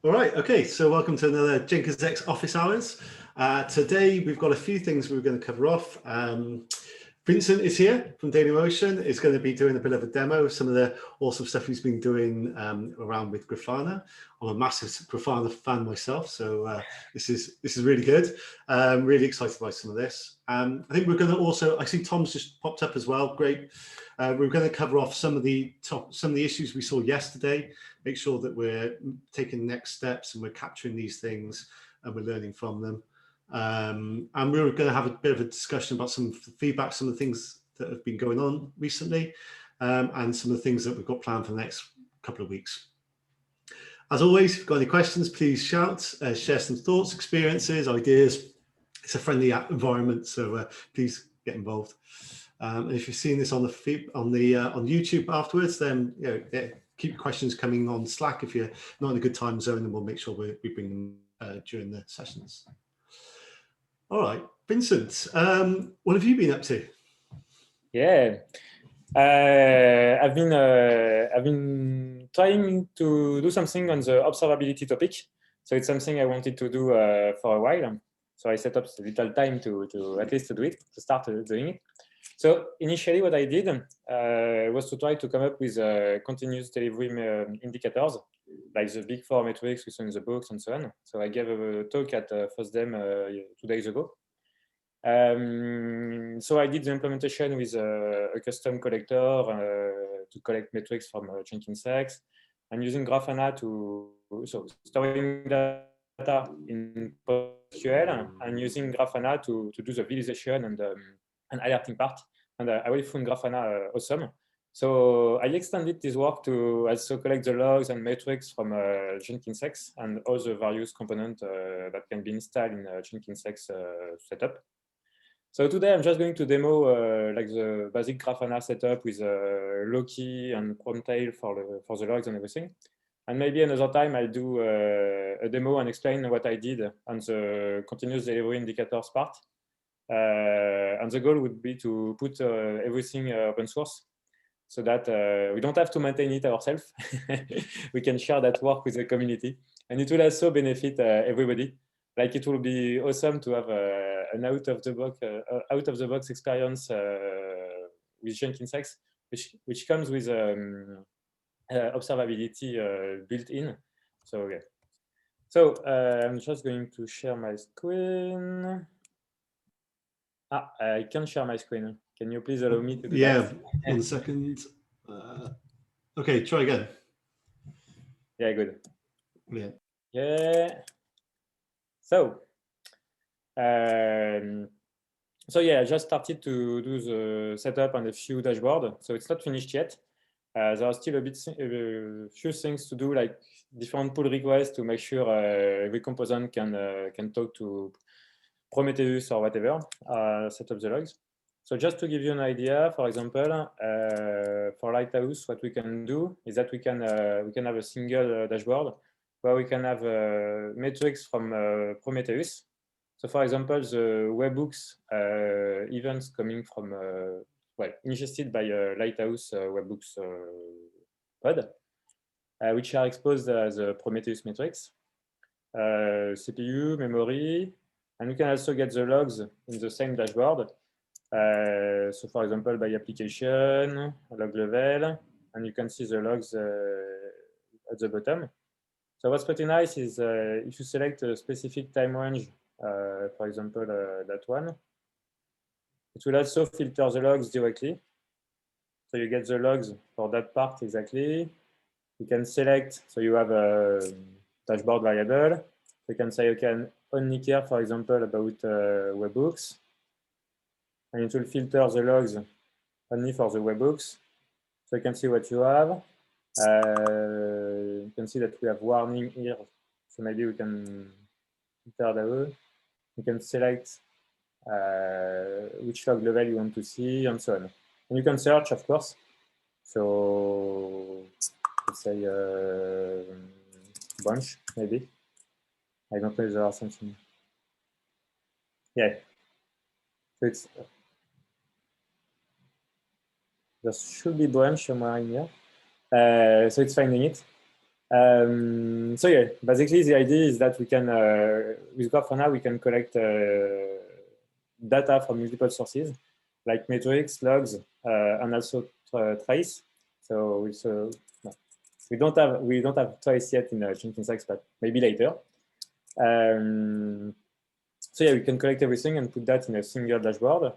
All right, okay, so welcome to another Jenkins X Office Hours. Today we've got a few things we're going to cover off. Vincent is here from Dailymotion, is going to be doing a bit of a demo of some of the awesome stuff he's been doing around with Grafana. I'm a massive Grafana fan myself, so this is really good. Really excited by some of this. I think we're going to also, I see Tom's just popped up as well, great. We're going to cover off some of the issues we saw yesterday, make sure that we're taking next steps and we're capturing these things and we're learning from them. And we're going to have a bit of a discussion about some feedback, some of the things that have been going on recently, and some of the things that we've got planned for the next couple of weeks. As always, if you've got any questions, please shout, share some thoughts, experiences, ideas. It's a friendly environment, so please get involved. And if you've seen this on YouTube afterwards, then keep your questions coming on Slack if you're not in a good time zone, and we'll make sure we bring them during the sessions. All right, Vincent, what have you been up to? Yeah, I've been trying to do something on the observability topic. So it's something I wanted to do for a while. So I set up a little time to at least to do it, to start doing it. So initially what I did was to try to come up with continuous delivery indicators, like the big four metrics we saw in the books and so on. So I gave a talk at FOSDEM 2 days ago. So I did the implementation with a custom collector to collect metrics from Jenkins X, and using Grafana so storing data in PostgreSQL and using Grafana to do the visualization and alerting part. And I really found Grafana awesome. So I extended this work to also collect the logs and metrics from Jenkins X and all the various components that can be installed in Jenkins X setup. So today I'm just going to demo like the basic Grafana setup with Loki and Promtail for the logs and everything. And maybe another time I'll do a demo and explain what I did on the continuous delivery indicators part. And the goal would be to put everything open source so that we don't have to maintain it ourselves. We can share that work with the community, and it will also benefit everybody. Like, it will be awesome to have an out of the box experience with Jenkins X, which comes with observability built in. So okay. So I'm just going to share my screen. I can share my screen. Can you please allow me to do that? Yeah, 1 second. Okay, try again. Yeah, good. Yeah. Yeah. So yeah, I just started to do the setup and a few dashboards. So it's not finished yet. There are still a few things to do, like different pull requests to make sure every component can talk to Prometheus or whatever, set up the logs. So just to give you an idea, for example, for Lighthouse, what we can do is that we can have a single dashboard where we can have metrics from Prometheus. So for example, the webhooks events coming from, ingested by Lighthouse webhooks pod, which are exposed as Prometheus metrics, CPU, memory, and we can also get the logs in the same dashboard. So for example, by application, log level, and you can see the logs at the bottom. So what's pretty nice is if you select a specific time range, for example, that one, it will also filter the logs directly. So you get the logs for that part exactly. You can select, so you have a dashboard variable. You can say you can only care, for example, about webhooks. And it will filter the logs only for the webhooks. So you can see what you have. You can see that we have warning here. So maybe we can filter that. You can select which log level you want to see, and so on. And you can search, of course. So let's say bunch, maybe. I don't know if there are something. Yeah. So it's there should be branch somewhere in here. So it's finding it. So yeah, basically the idea is that we can, with Grafana, we can collect data from multiple sources, like metrics, logs, and also trace. So it's, no. we don't have trace yet in Jenkins X, but maybe later. So yeah, we can collect everything and put that in a single dashboard.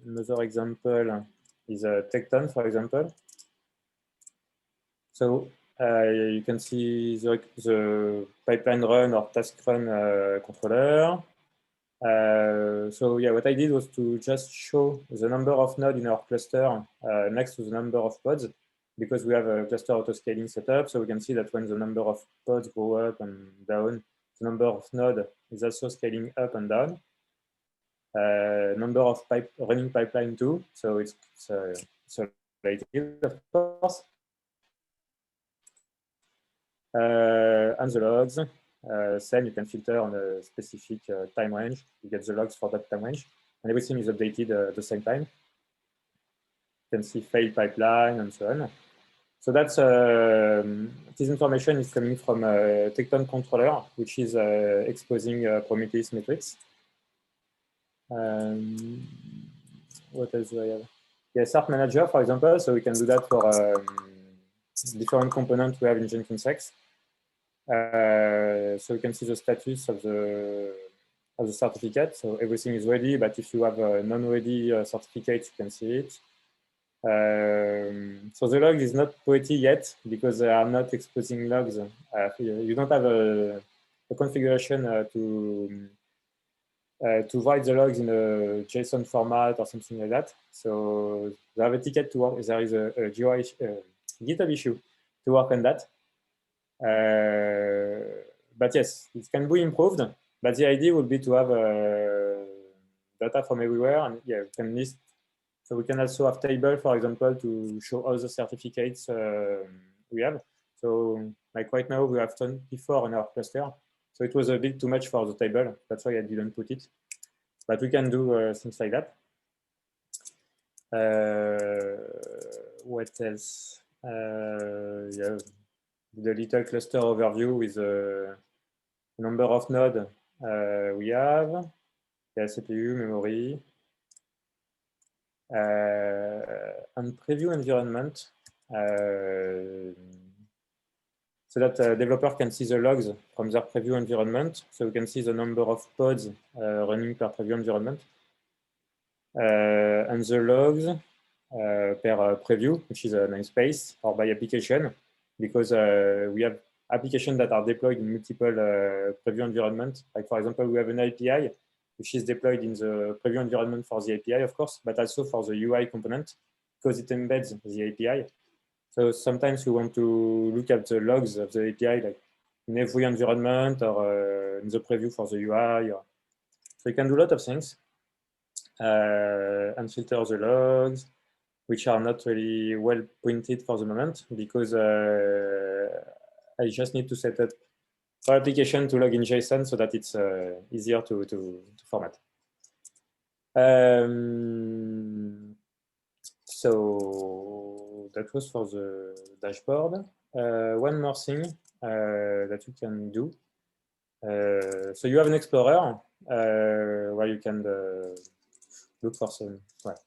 Another example is a Tecton, for example. So you can see the pipeline run or task run controller. So yeah, what I did was to just show the number of nodes in our cluster next to the number of pods, because we have a cluster auto-scaling setup. So we can see that when the number of pods go up and down, the number of nodes is also scaling up and down. Number of running pipeline too. So it's related, of course. And the logs. Same, you can filter on a specific time range. You get the logs for that time range, and everything is updated at the same time. You can see failed pipeline and so on. So that's this information is coming from a Tecton controller, which is exposing Prometheus metrics. What else do I have? Yeah, Start Manager, for example. So we can do that for different components we have in Jenkins X. So you can see the status of the certificate. So everything is ready, but if you have a non-ready certificate, you can see it. So the log is not poetry yet because they are not exposing logs. You don't have a configuration to write the logs in a JSON format or something like that. So they have a ticket to work. There is a GitHub issue to work on that. But yes, it can be improved. But the idea would be to have data from everywhere, and yeah, we can list. So we can also have table, for example, to show all the certificates we have. So like right now, we have 24 in our cluster. So it was a bit too much for the table. That's why I didn't put it. But we can do things like that. What else? Yeah, the little cluster overview with the number of nodes we have, the CPU, memory, and preview environment. So that developer can see the logs from their preview environment. So we can see the number of pods running per preview environment. And the logs per preview, which is a namespace, or by application, because we have applications that are deployed in multiple preview environments. Like for example, we have an API, which is deployed in the preview environment for the API, of course, but also for the UI component, because it embeds the API. So sometimes we want to look at the logs of the API, like in every environment or in the preview for the UI. So you can do a lot of things and filter the logs, which are not really well pointed for the moment because I just need to set up our application to log in JSON so that it's easier to format. So that was for the dashboard. One more thing that you can do. So you have an explorer where you can look for some, well,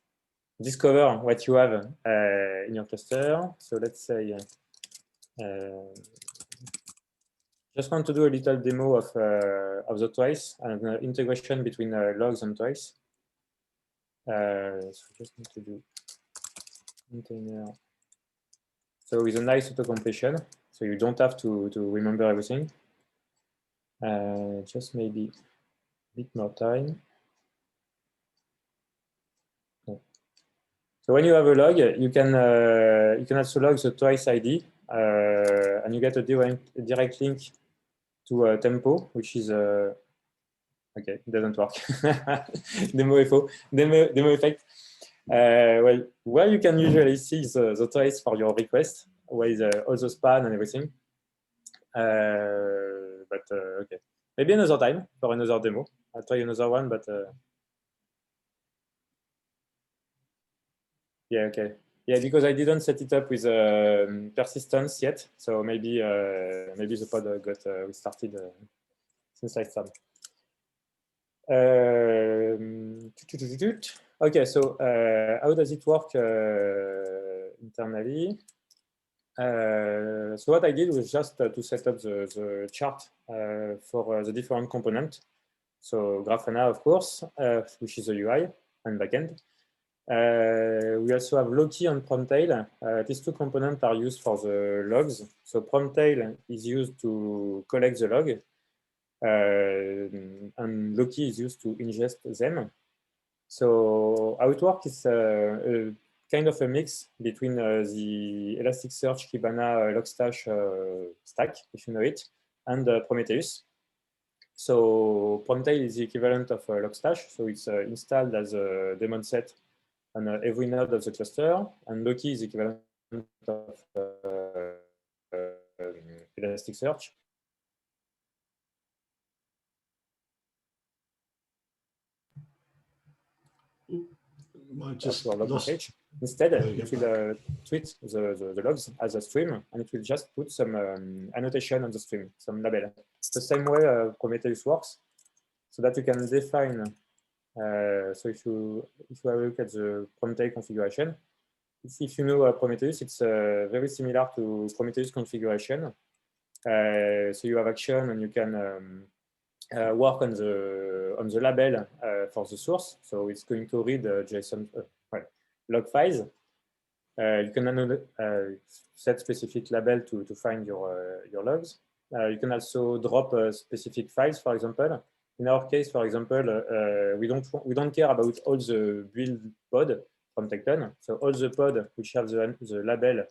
discover what you have in your cluster. So let's say, just want to do a little demo of the twice and integration between logs and twice. So just need to do container. So with a nice auto completion, so you don't have to remember everything. Just maybe a bit more time. No. So when you have a log, you can also log the twice ID, and you get a direct link to tempo, which is okay, it doesn't work. Demo effect. Well, where you can usually see the trace for your request with all the span and everything. But okay, maybe another time for another demo. I'll try another one, but yeah, okay. Yeah, because I didn't set it up with persistence yet, so maybe maybe the pod got restarted since I started. Okay, so how does it work internally? So what I did was just to set up the chart for the different components. So Grafana, of course, which is the UI and backend. We also have Loki and Promtail. These two components are used for the logs. So Promtail is used to collect the log, and Loki is used to ingest them. So how it works is kind of a mix between the Elasticsearch Kibana Logstash stack, if you know it, and Prometheus. So Promtail is the equivalent of Logstash, so it's installed as a daemon set on every node of the cluster, and Loki is the equivalent of Elasticsearch. Just log lost. page. Instead, it will treat the logs as a stream, and it will just put some annotation on the stream, some label. It's the same way Prometheus works, so that you can define. So if you have a look at the Promtail configuration, if you know Prometheus, it's very similar to Prometheus configuration. So you have action, and you can work on the label for the source. So it's going to read JSON log files. You can set specific label to find your logs. You can also drop specific files, for example. In our case, for example, we don't care about all the build pod from Tecton. So all the pod which have the label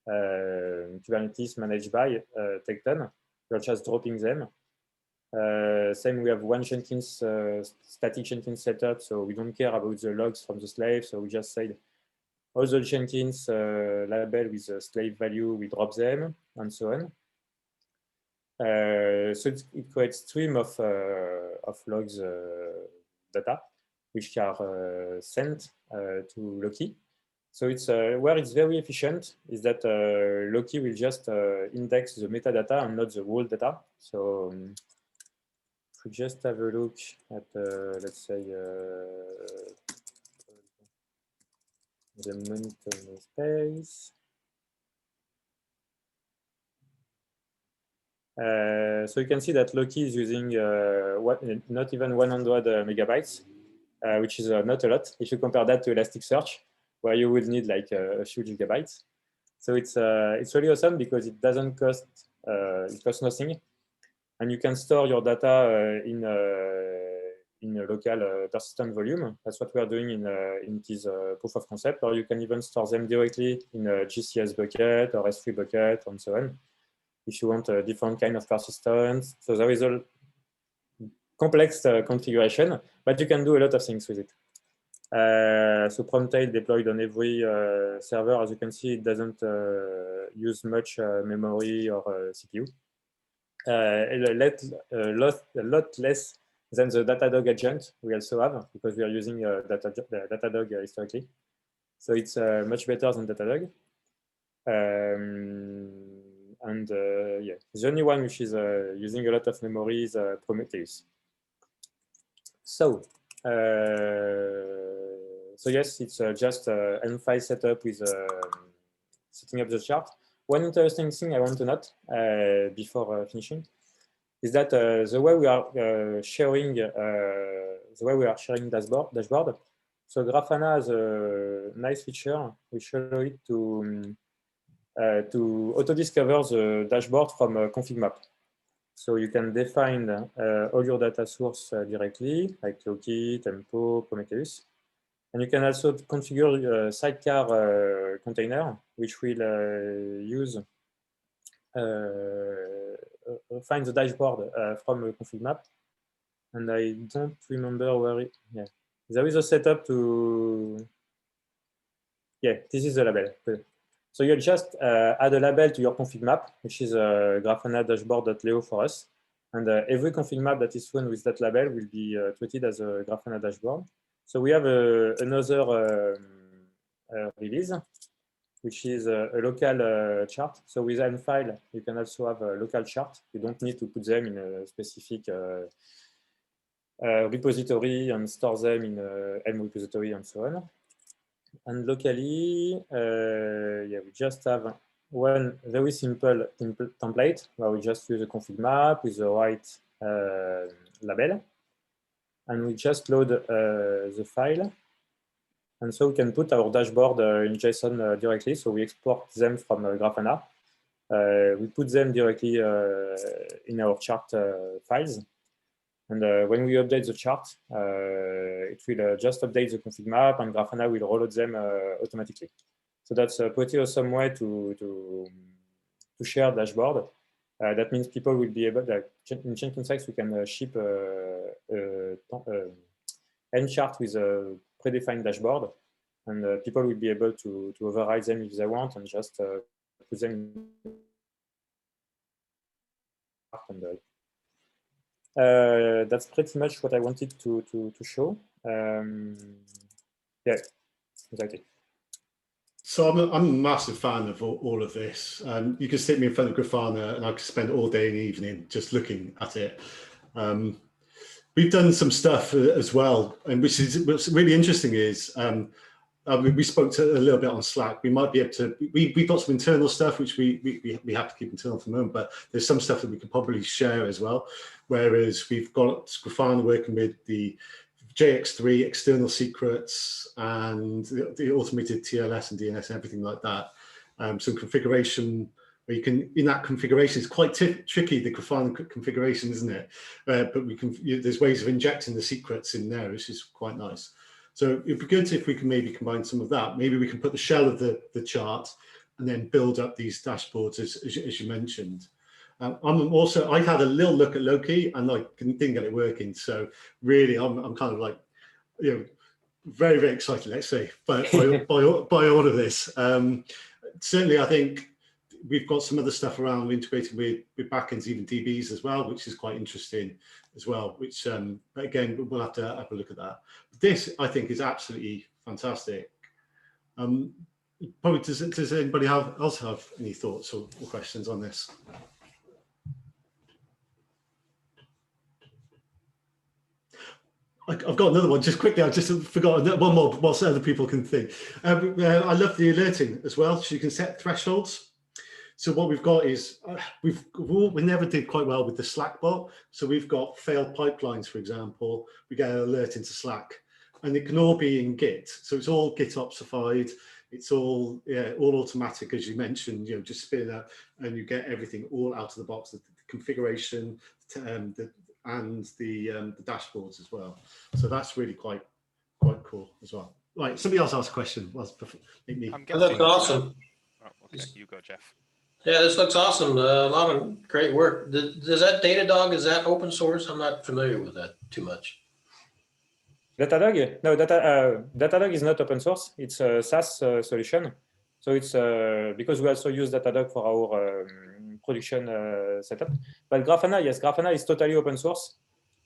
Kubernetes managed by Tecton, we're just dropping them. Same, we have one Jenkins static Jenkins setup, so we don't care about the logs from the slave. So we just say all the Jenkins label with a slave value, we drop them, and so on. So it creates stream of logs data, which are sent to Loki. So it's where it's very efficient is that Loki will just index the metadata and not the whole data. So if we just have a look at, let's say, the monitor space. So you can see that Loki is using not even 100 megabytes, which is not a lot if you compare that to Elasticsearch, where you would need like a few gigabytes. So it's really awesome because it doesn't cost it costs nothing, and you can store your data in a local persistent volume. That's what we are doing in this proof of concept. Or you can even store them directly in a GCS bucket or S3 bucket and so on, if you want a different kind of persistence. So there is a complex configuration, but you can do a lot of things with it. So Promtail deployed on every server. As you can see, it doesn't use much memory or CPU. A lot less than the Datadog agent we also have, because we are using Datadog historically. So it's much better than Datadog. And yeah, the only one which is using a lot of memory is Prometheus. So yes, it's just M5 setup with setting up the chart. One interesting thing I want to note before finishing is that the way we are sharing dashboard. So Grafana has a nice feature which allow it to auto-discover the dashboard from config map. So you can define all your data source directly, like Loki, Tempo, Prometheus. And you can also configure a sidecar container, which will use find the dashboard from a config map. And I don't remember where it, yeah. There is a setup to, yeah, this is the label. So you just add a label to your config map, which is Grafana dashboard.leo for us. And every config map that is run with that label will be treated as a Grafana dashboard. So we have another release which is a local chart. So with an file, you can also have a local chart. You don't need to put them in a specific repository and store them in a Helm repository and so on. And locally, yeah, we just have one very simple template where we just use a config map with the right label. And we just load the file. And so we can put our dashboard in JSON directly. So we export them from Grafana. We put them directly in our chart files. And when we update the chart, it will just update the config map, and Grafana will reload them automatically. So that's a pretty awesome way to share dashboard. That means people will be able, like in Jenkins X, we can ship n chart with a predefined dashboard, and people will be able to override them if they want and just put them in. That's pretty much what I wanted to show. Yeah, exactly. So I'm a massive fan of all of this. You can stick me in front of Grafana and I could spend all day and evening just looking at it. We've done some stuff as well, and what's really interesting is we spoke a little bit on Slack. We might be able to. We've got some internal stuff which we have to keep internal for the moment, but there's some stuff that we could probably share as well. Whereas we've got Grafana working with the JX3 external secrets and the automated TLS and DNS and everything like that. Some configuration where you can, in that configuration, it's quite tricky, the Grafana configuration, isn't it? But we can, there's ways of injecting the secrets in there, which is quite nice. So it'd be good if we can maybe combine some of that. Maybe we can put the shell of the chart and then build up these dashboards as you mentioned. I've had a little look at Loki and I didn't get it working. So really, I'm kind of like, very, very excited, let's say, by all of this. Certainly, I think we've got some other stuff around integrating with backends, even DBs as well, which is quite interesting as well, which again, we'll have to have a look at that. This, I think, is absolutely fantastic. Probably, does anybody else have any thoughts or questions on this? I've got another one just quickly. I just forgot one more whilst other people can think. I love the alerting as well. So you can set thresholds. So what we've got is we never did quite well with the Slack bot. So we've got failed pipelines, for example. We get an alert into Slack, and it can all be in Git. So it's all GitOpsified. It's all all automatic, as you mentioned. Just spin it up, and you get everything all out of the box. The configuration, and the dashboards as well. So that's really quite cool as well. Right, somebody else asked a question. That looks awesome. Okay, you go, Jeff. Yeah, this looks awesome. A lot of great work. Does that Datadog, is that open source? I'm not familiar with that too much. Datadog? No, Datadog is not open source. It's a SaaS solution. So it's because we also use Datadog for our production setup. But Grafana, yes, Grafana is totally open source.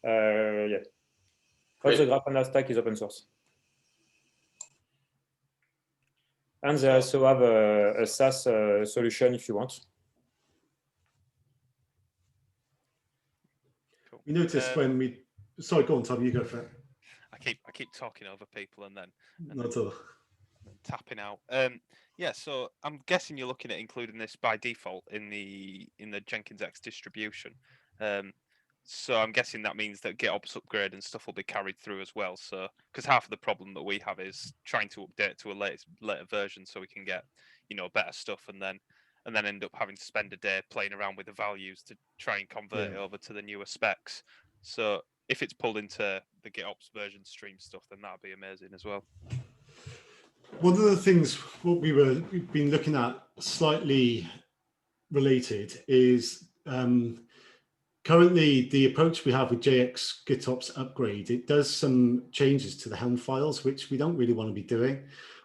Yeah, all the Grafana stack is open source. And they also have a SaaS solution if you want. Cool. We noticed when we, sorry, go on, Tom, you go for it. I keep talking over people and then tapping out. Yeah, so I'm guessing you're looking at including this by default in the Jenkins X distribution. So I'm guessing that means that GitOps upgrade and stuff will be carried through as well. So because half of the problem that we have is trying to update to a later version so we can get better stuff and then end up having to spend a day playing around with the values to try and convert it over to the newer specs. So if it's pulled into the GitOps version stream stuff, then that'd be amazing as well. One of the things we've been looking at slightly related is currently the approach we have with JX GitOps upgrade, it does some changes to the Helm files, which we don't really want to be doing.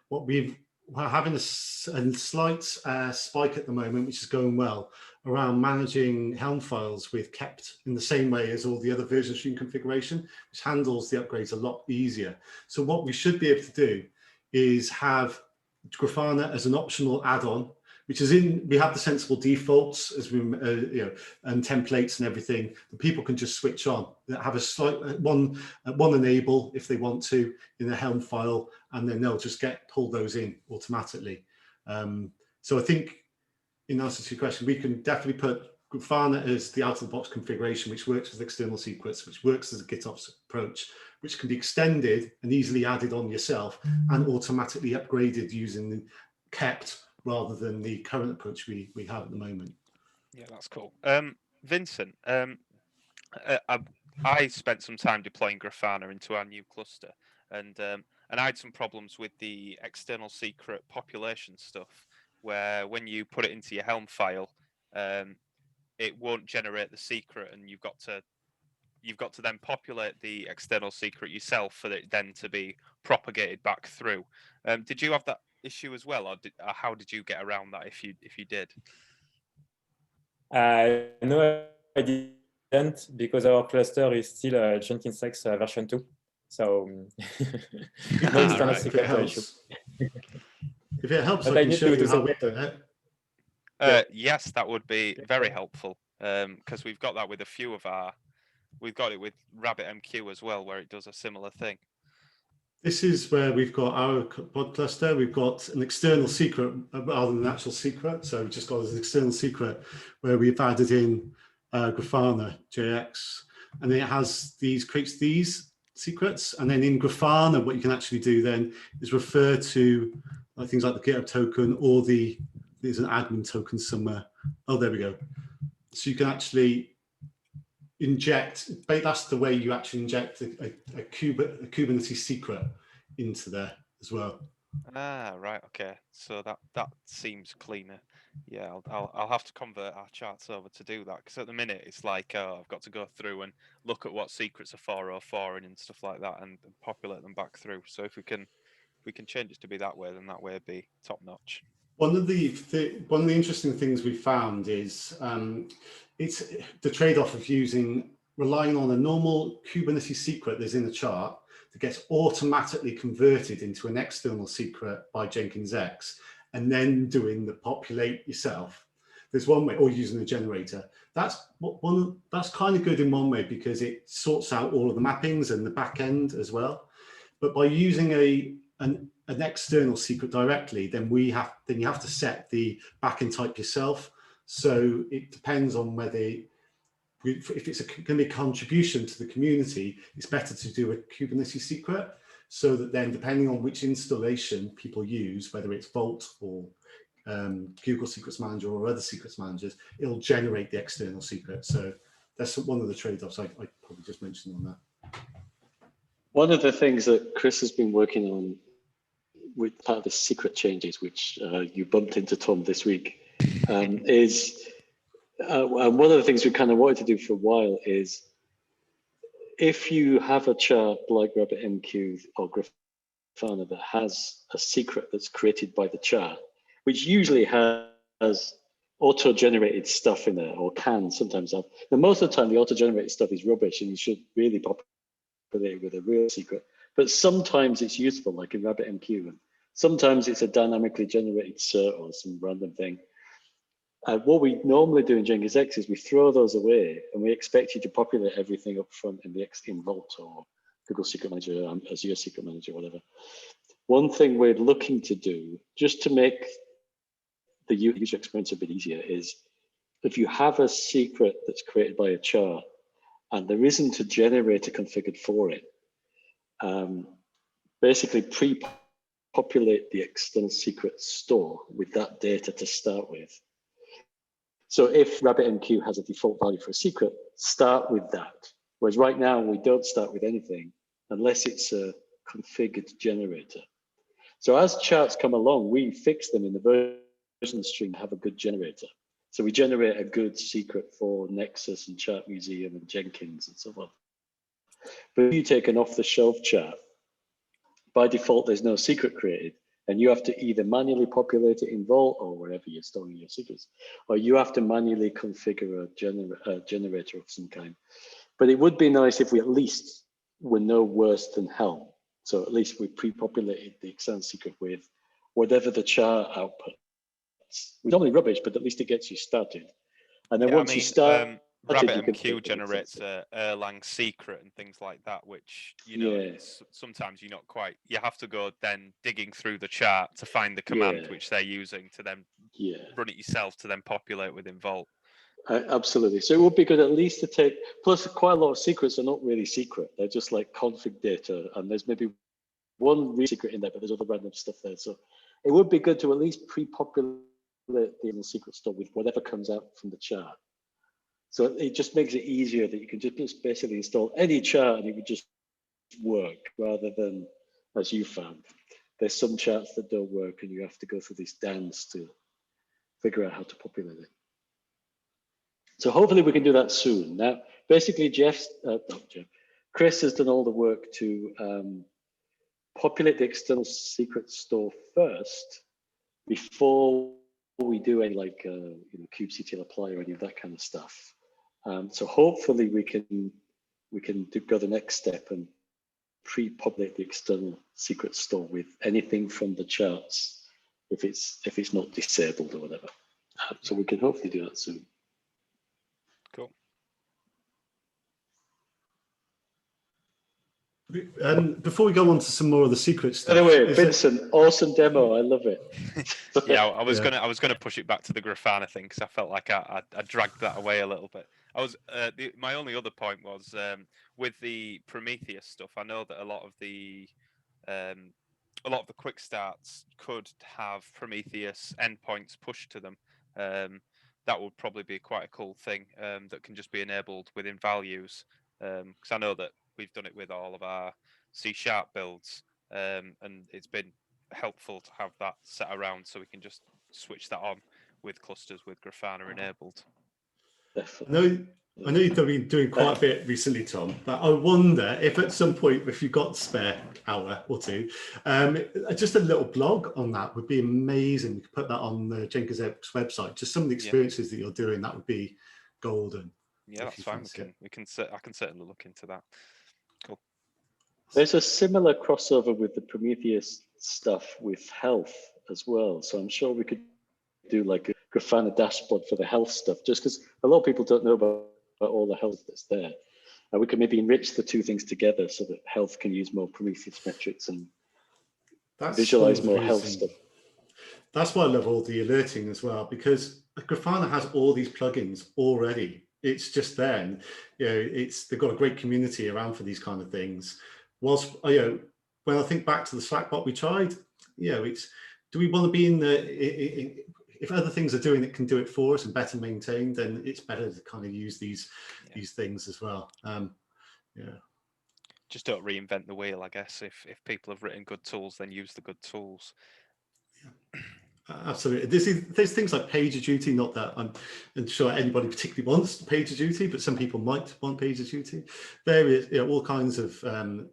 We're having a slight spike at the moment, which is going well, around managing Helm files with kept in the same way as all the other version stream configuration, which handles the upgrades a lot easier. So what we should be able to do is have Grafana as an optional add-on, which is we have the sensible defaults as we, and templates and everything that people can just switch on, that have a slight one enable if they want to in the Helm file, and then they'll just pull those in automatically. So I think in answer to your question, we can definitely put Grafana as the out-of-the-box configuration, which works with external secrets, which works as a GitOps approach, which can be extended and easily added on yourself and automatically upgraded using kept rather than the current approach we have at the moment. Yeah, that's cool. Vincent, I spent some time deploying Grafana into our new cluster, and I had some problems with the external secret population stuff, where when you put it into your Helm file, it won't generate the secret, and you've got to then populate the external secret yourself for it then to be propagated back through. Did you have that issue as well, or how did you get around that if you did? No, I didn't, because our cluster is still Jenkins X version 2. So no external Right. secret issue. If it helps, But I I can need show to you how we submit do it. Yes, that would be very helpful, because we've got that with a few of we've got it with RabbitMQ as well, where it does a similar thing. This is where we've got our pod cluster. We've got an external secret rather than an actual secret. So we've just got an external secret where we've added in Grafana JX, and then it creates these secrets. And then in Grafana, what you can actually do then is refer to things like the GitHub token, or there's an admin token somewhere. Oh, there we go. So you can actually inject, that's the way you actually inject a Kubernetes secret into there as well. Right, okay. So that seems cleaner. Yeah, I'll have to convert our charts over to do that, because at the minute it's like, I've got to go through and look at what secrets are 404 and stuff like that, and populate them back through. So if we can change it to be that way, then that way it'd be top notch. One of the interesting things we found is it's the trade-off of relying on a normal Kubernetes secret that's in the chart that gets automatically converted into an external secret by Jenkins X, and then doing the populate yourself. There's one way, or using a generator. That's kind of good in one way, because it sorts out all of the mappings and the back end as well. But by using an external secret directly, then you have to set the backend type yourself. So it depends on whether, if it's going to be a contribution to the community, it's better to do a Kubernetes secret, so that then, depending on which installation people use, whether it's Vault or Google Secrets Manager or other secrets managers, it'll generate the external secret. So that's one of the trade-offs I probably just mentioned on that. One of the things that Chris has been working on with part of the secret changes, which you bumped into Tom this week, is and one of the things we kind of wanted to do for a while is, if you have a chart like RabbitMQ or Grafana that has a secret that's created by the chart, which usually has auto-generated stuff in there, or can sometimes have. Now, most of the time, the auto-generated stuff is rubbish, and you should really populate it with a real secret. But sometimes it's useful, like in RabbitMQ, and sometimes it's a dynamically generated cert or some random thing. What we normally do in Jenkins X is we throw those away, and we expect you to populate everything up front in Vault or Google Secret Manager, Azure Secret Manager, whatever. One thing we're looking to do, just to make the user experience a bit easier, is if you have a secret that's created by a chart and there isn't a generator configured for it, basically pre-populate the external secret store with that data to start with. So if RabbitMQ has a default value for a secret, start with that. Whereas right now, we don't start with anything unless it's a configured generator. So as charts come along, we fix them in the version stream to have a good generator. So we generate a good secret for Nexus and Chart Museum and Jenkins and so on. But if you take an off-the-shelf chart, by default, there's no secret created, and you have to either manually populate it in Vault or wherever you're storing your secrets, or you have to manually configure a generator of some kind. But it would be nice if we at least were no worse than Helm. So at least we pre-populated the external secret with whatever the chart outputs. It's normally rubbish, but at least it gets you started. And then Yeah, once you start, you can RabbitMQ pick the generates consensus. a Erlang secret and things like that, which, you know, Yeah. sometimes you're not quite, you have to go then digging through the chart to find the command Yeah. which they're using to then Yeah. run it yourself to then populate within Vault. Absolutely. So it would be good at least to take, plus quite a lot of secrets are not really secret. They're just like config data, and there's maybe one real secret in there, but there's other random stuff there. So it would be good to at least pre-populate the secret store with whatever comes out from the chart. So it just makes it easier that you can just basically install any chart and it would just work, rather than, as you found, there's some charts that don't work and you have to go through this dance to figure out how to populate it. So hopefully we can do that soon. Now, basically Chris has done all the work to populate the external secret store first before we do any like kubectl apply or any of that kind of stuff. So hopefully we can go the next step and pre-populate the external secret store with anything from the charts if it's not disabled or whatever. So we can hopefully do that soon. Cool. Before we go on to some more of the secret stuff. By the way, Vincent, awesome demo. I love it. Yeah, I was gonna push it back to the Grafana thing because I felt like I dragged that away a little bit. My only other point was with the Prometheus stuff. I know that a lot of the quick starts could have Prometheus endpoints pushed to them. That would probably be quite a cool thing that can just be enabled within values. Because I know that we've done it with all of our C# builds, and it's been helpful to have that set around so we can just switch that on with clusters with Grafana enabled. Definitely. I know you've been doing quite a bit recently, Tom, but I wonder if at some point, if you've got a spare hour or two, just a little blog on that would be amazing. We could put that on the Jenkins X website. Just some of the experiences that you're doing, that would be golden. Yeah, that's fine. I can certainly look into that. Cool. There's a similar crossover with the Prometheus stuff with health as well. So I'm sure we could do like a Grafana dashboard for the health stuff, just because a lot of people don't know about all the health that's there. And we could maybe enrich the two things together so that health can use more Prometheus metrics and visualize more health stuff. That's why I love all the alerting as well, because Grafana has all these plugins already. It's just then, they've got a great community around for these kind of things. Whilst, when I think back to the Slack bot we tried, it's, do we want to be in the, if other things are doing it can do it for us and better maintained, then it's better to kind of use these things as well. Just don't reinvent the wheel, I guess. If people have written good tools, then use the good tools. Absolutely. There's things like PagerDuty, not that I'm sure anybody particularly wants PagerDuty, but some people might want PagerDuty. There is all kinds of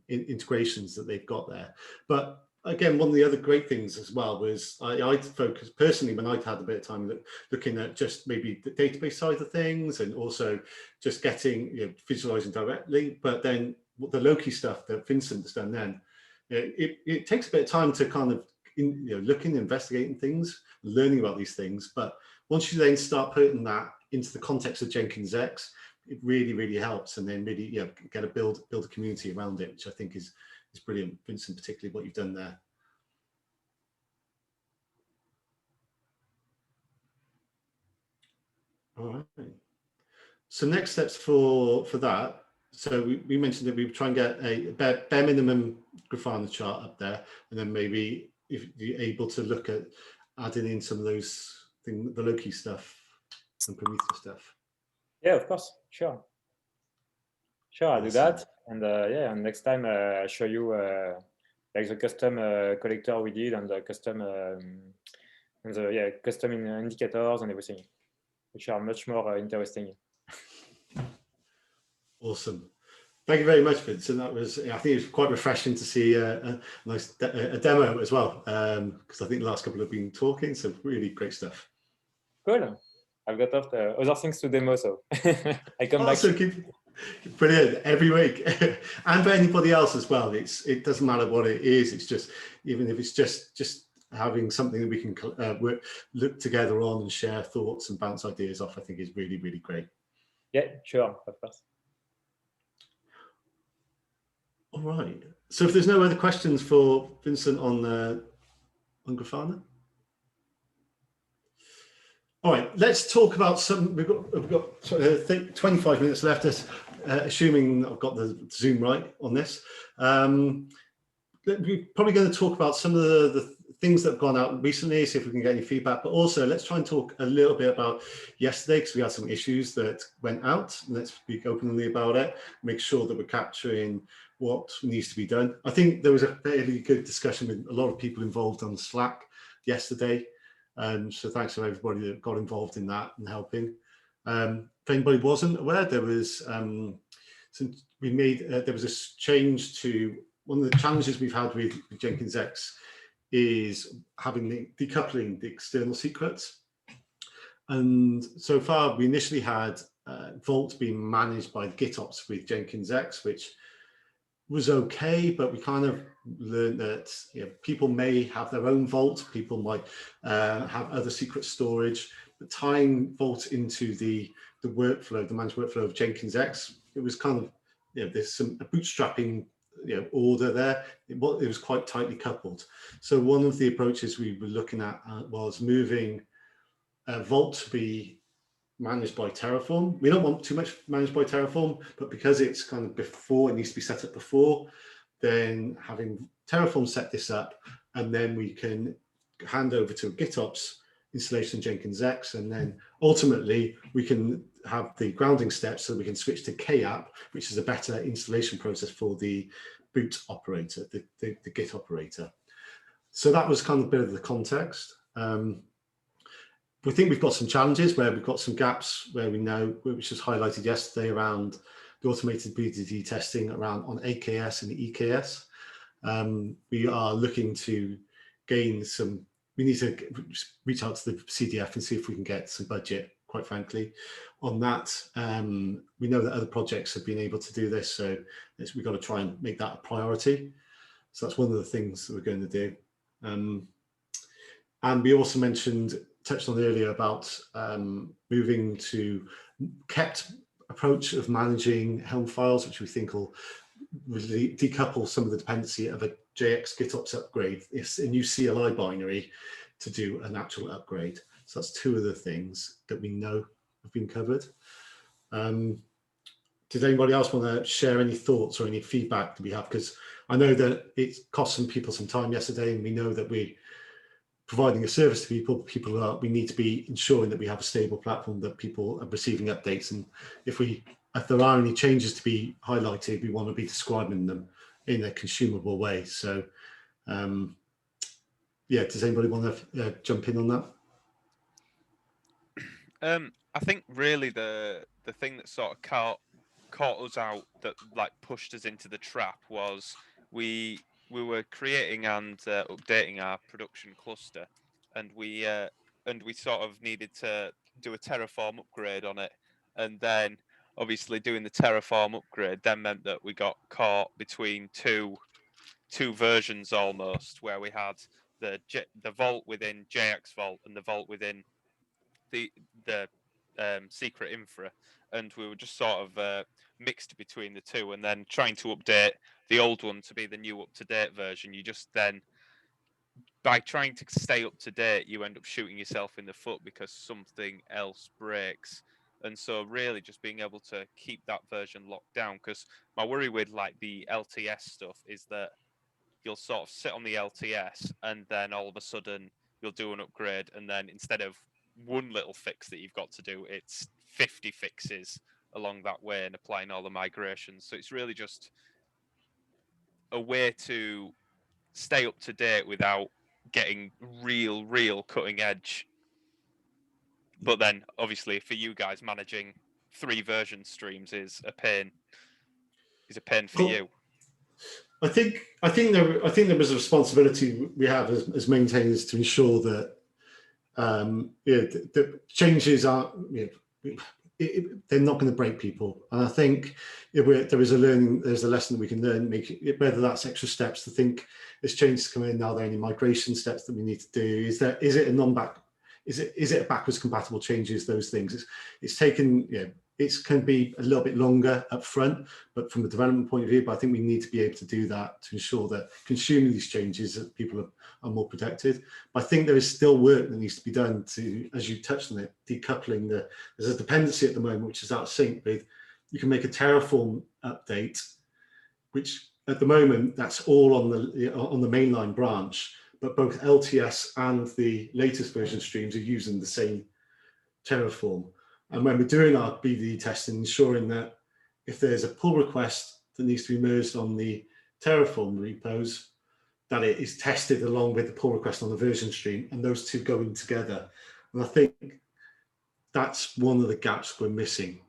integrations that they've got there. But again, one of the other great things as well was I'd focused personally when I'd had a bit of time looking at just maybe the database side of things and also just getting, visualizing directly. But then the Loki stuff that Vincent has done then, it takes a bit of time to kind of looking, investigating things, learning about these things. But once you then start putting that into the context of Jenkins X, it really, really helps. And then really, get a build a community around it, which I think is brilliant. Vincent, particularly what you've done there. All right. So next steps for that. So we mentioned that we would try and get a bare minimum Grafana chart up there, and then maybe if you're able to look at adding in some of those things, the Loki stuff and Prometheus stuff. Yeah, of course, sure. I'll do that, and and next time I'll show you like the custom collector we did and the custom custom indicators and everything, which are much more interesting. Awesome. Thank you very much, Vincent. That was, I think it was quite refreshing to see a nice demo as well, because I think the last couple have been talking, so really great stuff. Cool. I've got other things to demo, so I come back. So brilliant, every week. And for anybody else as well, it doesn't matter what it is. It's just, even if it's just having something that we can look together on and share thoughts and bounce ideas off, I think is really, really great. Yeah, sure, of course. All right. So if there's no other questions for Vincent on Grafana. All right, let's talk about some. We've got 25 minutes left, assuming I've got the Zoom right on this. We're probably going to talk about some of the things that have gone out recently, see if we can get any feedback, but also let's try and talk a little bit about yesterday, because we had some issues that went out. Let's speak openly about it, make sure that we're capturing what needs to be done. I think there was a fairly good discussion with a lot of people involved on Slack yesterday. So thanks to everybody that got involved in that and helping. If anybody wasn't aware, there was there was a change to one of the challenges we've had with Jenkins X is having decoupling the external secrets. And so far, we initially had Vault being managed by GitOps with Jenkins X, which was okay, but we kind of learned that people may have their own Vault, people might have other secret storage, but tying Vault into the workflow, the managed workflow of Jenkins X, it was kind of, there's some bootstrapping order there. It was quite tightly coupled. So one of the approaches we were looking at was moving Vault to be managed by Terraform. We don't want too much managed by Terraform, but because it's kind of before, it needs to be set up before, then having Terraform set this up, and then we can hand over to a GitOps installation Jenkins X, and then ultimately we can have the grounding steps so we can switch to KApp, which is a better installation process for the boot operator, the Git operator. So that was kind of a bit of the context. We think we've got some challenges where we've got some gaps where we know, which was highlighted yesterday around the automated BDD testing around on AKS and EKS. We are looking to gain some, we need to reach out to the CDF and see if we can get some budget, quite frankly, on that. We know that other projects have been able to do this, so we've got to try and make that a priority. So that's one of the things that we're going to do. And we also touched on earlier about moving to kept approach of managing Helm files, which we think will really decouple some of the dependency of a JX GitOps upgrade. It's a new CLI binary to do an actual upgrade. So that's two of the things that we know have been covered. Did anybody else want to share any thoughts or any feedback that we have? Because I know that it cost some people some time yesterday, and we know that we providing a service to people, we need to be ensuring that we have a stable platform, that people are receiving updates. And if there are any changes to be highlighted, we want to be describing them in a consumable way. So yeah, does anybody want to jump in on that? I think really the thing that sort of caught us out, that like pushed us into the trap, was we were creating and updating our production cluster, and we sort of needed to do a Terraform upgrade on it, and then obviously doing the Terraform upgrade then meant that we got caught between two versions almost, where we had the Vault within JX Vault and the Vault within the secret infra, and we were just sort of mixed between the two, and then trying to update the old one to be the new up-to-date version. You just then, by trying to stay up to date, you end up shooting yourself in the foot because something else breaks. And so really just being able to keep that version locked down, because my worry with like the LTS stuff is that you'll sort of sit on the LTS and then all of a sudden you'll do an upgrade, and then instead of one little fix that you've got to do, it's 50 fixes along that way and applying all the migrations. So it's really just a way to stay up to date without getting real cutting edge. But then obviously for you guys, managing 3 version streams is a pain for you. I think there was a responsibility we have as maintainers to ensure that the changes aren't, they're not going to break people. And I think there's a lesson that we can learn, whether that's extra steps to think there's changes coming in. Are there any migration steps that we need to do? Is it a backwards compatible changes? Those things. It's taken, it can be a little bit longer up front, but from a development point of view, but I think we need to be able to do that to ensure that consuming these changes, that people are more protected. But I think there is still work that needs to be done to, as you touched on it, decoupling there's a dependency at the moment, which is out of sync with, you can make a Terraform update, which at the moment, that's all on the mainline branch, but both LTS and the latest version streams are using the same Terraform. And when we're doing our BDD testing, ensuring that if there's a pull request that needs to be merged on the Terraform repos, that it is tested along with the pull request on the version stream, and those two going together. And I think that's one of the gaps we're missing.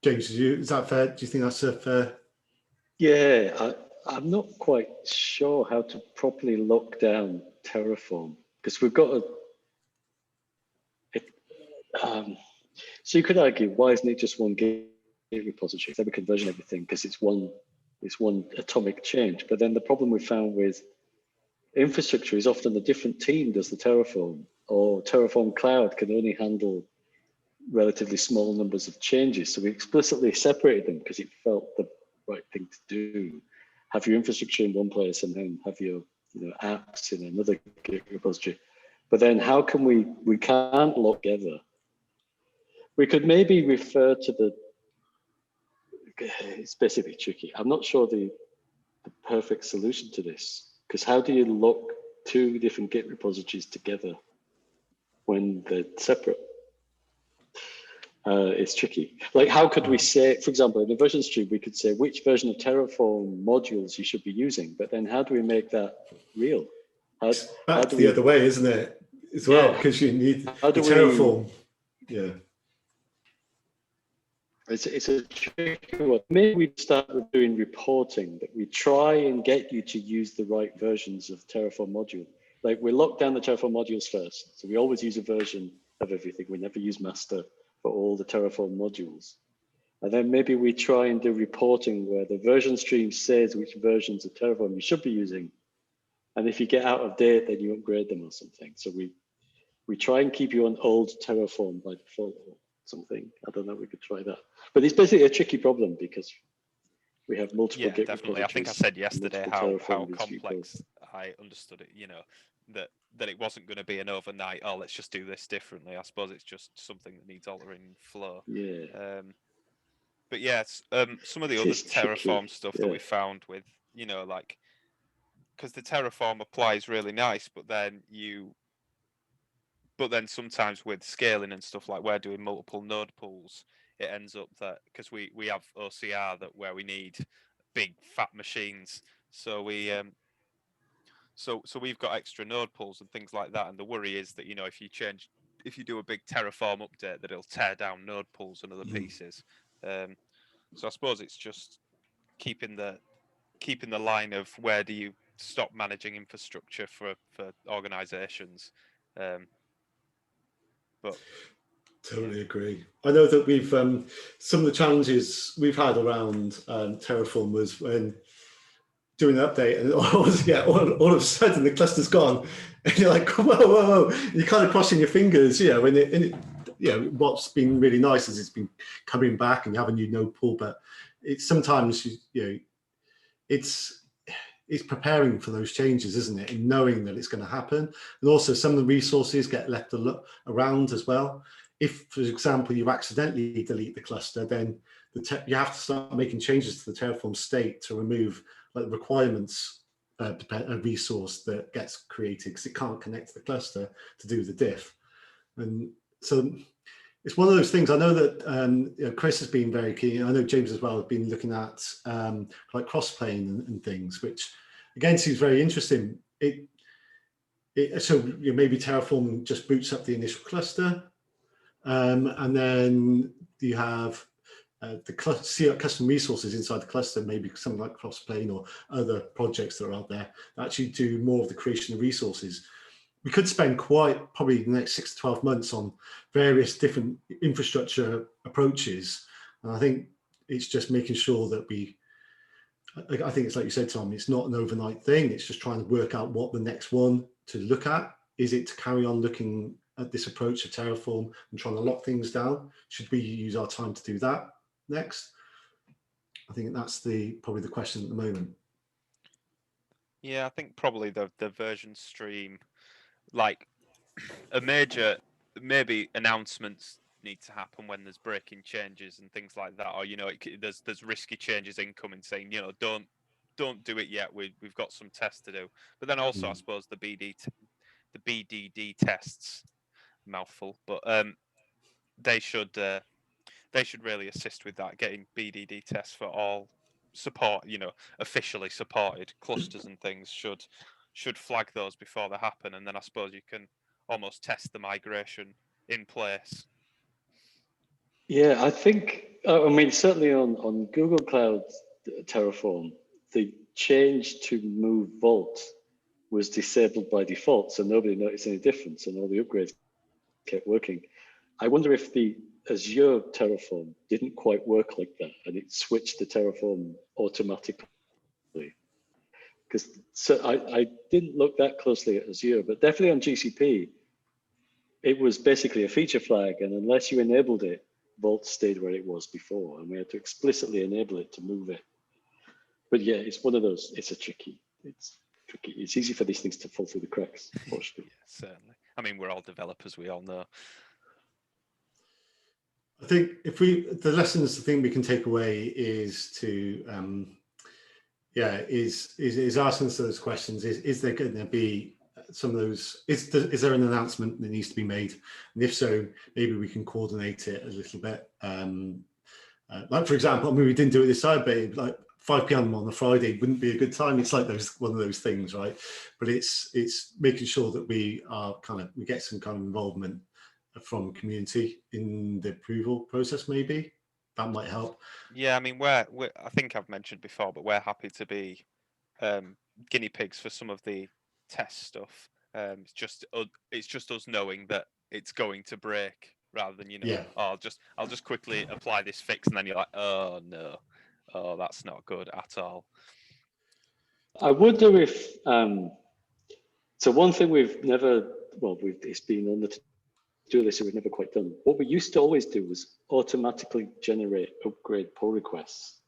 James, is that fair? Do you think that's a fair? Yeah, I'm not quite sure how to properly lock down Terraform, because we've got so you could argue, why isn't it just one Git repository? Then we can version everything because it's one atomic change. But then the problem we found with infrastructure is often a different team does the Terraform, or Terraform Cloud can only handle relatively small numbers of changes. So we explicitly separated them because it felt the right thing to do. Have your infrastructure in one place and then have your apps in another Git repository. But then how can we can't lock together. We could maybe refer to it's basically tricky. I'm not sure the perfect solution to this, because how do you lock two different Git repositories together when they're separate? It's tricky. Like, how could we say, for example, in a version stream, we could say which version of Terraform modules you should be using, but then how do we make that real? Back the other way, isn't it? As well, because you need the Terraform. Yeah. It's a tricky one. Maybe we start with doing reporting, that we try and get you to use the right versions of Terraform module. Like, we lock down the Terraform modules first. So we always use a version of everything. We never use master for all the Terraform modules. And then maybe we try and do reporting where the version stream says which versions of Terraform you should be using. And if you get out of date, then you upgrade them or something. So we try and keep you on old Terraform by default or something. I don't know, we could try that. But it's basically a tricky problem because we have multiple Git definitely. I think I said yesterday how complex I understood it, that it wasn't going to be an overnight, let's just do this differently. I suppose it's just something that needs altering in flow. Yeah. But yes, some of the other Terraform stuff that we found with, like, because the Terraform applies really nice, but then sometimes with scaling and stuff, like we're doing multiple node pools, it ends up that because we have OCR where we need big fat machines, so we so we've got extra node pools and things like that, and the worry is that if you do a big Terraform update, that it'll tear down node pools and other pieces. So I suppose it's just keeping the line of where do you stop managing infrastructure for organizations. But totally agree. I know that we've some of the challenges we've had around Terraform was when doing an update, and all of a sudden the cluster's gone, and you're like, whoa! You're kind of crossing your fingers, what's been really nice is it's been coming back and you have a new node pool, but it's sometimes it's preparing for those changes, isn't it? And knowing that it's going to happen, and also some of the resources get left around as well. If, for example, you accidentally delete the cluster, then you have to start making changes to the Terraform state to remove like requirements a resource that gets created because it can't connect to the cluster to do the diff. And so it's one of those things. I know that Chris has been very keen. I know James as well has been looking at like cross-plane and things, which again seems very interesting. So maybe Terraform just boots up the initial cluster, and then you have the custom resources inside the cluster, maybe something like cross-plane or other projects that are out there that actually do more of the creation of resources. we could spend quite probably the next 6 to 12 months on various different infrastructure approaches. And I think it's just making sure that I think it's like you said, Tom, it's not an overnight thing. It's just trying to work out what the next one to look at. Is it to carry on looking at this approach of Terraform and trying to lock things down? Should we use our time to do that next? I think that's probably the question at the moment. Yeah, I think probably the version stream, like a major, maybe announcements need to happen when there's breaking changes and things like that, or there's risky changes incoming, saying don't do it yet. We've got some tests to do. But then also I suppose the BDD tests, mouthful, but they should really assist with that, getting BDD tests for all support, officially supported clusters and things should flag those before they happen, and then I suppose you can almost test the migration in place. Yeah, I think, I mean, certainly on Google Cloud Terraform, the change to move Vault was disabled by default, so nobody noticed any difference, and all the upgrades kept working. I wonder if the Azure Terraform didn't quite work like that, and it switched to Terraform automatically. Because I didn't look that closely at Azure, but definitely on GCP, it was basically a feature flag, and unless you enabled it, Vault stayed where it was before, and we had to explicitly enable it to move it. But yeah, it's one of those. It's tricky. It's easy for these things to fall through the cracks, unfortunately. Yeah, certainly. I mean, we're all developers, we all know. I think the lessons I think we can take away is to is asking us those questions. Is there going to be some of those? Is there an announcement that needs to be made? And if so, maybe we can coordinate it a little bit. Like for example, I mean, we didn't do it this side, but like 5 p.m. on a Friday wouldn't be a good time. It's like one of those things, right? But it's making sure that we get some kind of involvement from community in the approval process. Maybe that might help. Yeah, I mean, I think I've mentioned before, but we're happy to be guinea pigs for some of the test stuff. It's just us knowing that it's going to break, rather than I'll just quickly apply this fix, and then you're like, oh no, oh that's not good at all. I wonder if so one thing it's been on the to-do list that we've never quite done. What we used to always do was automatically generate upgrade pull requests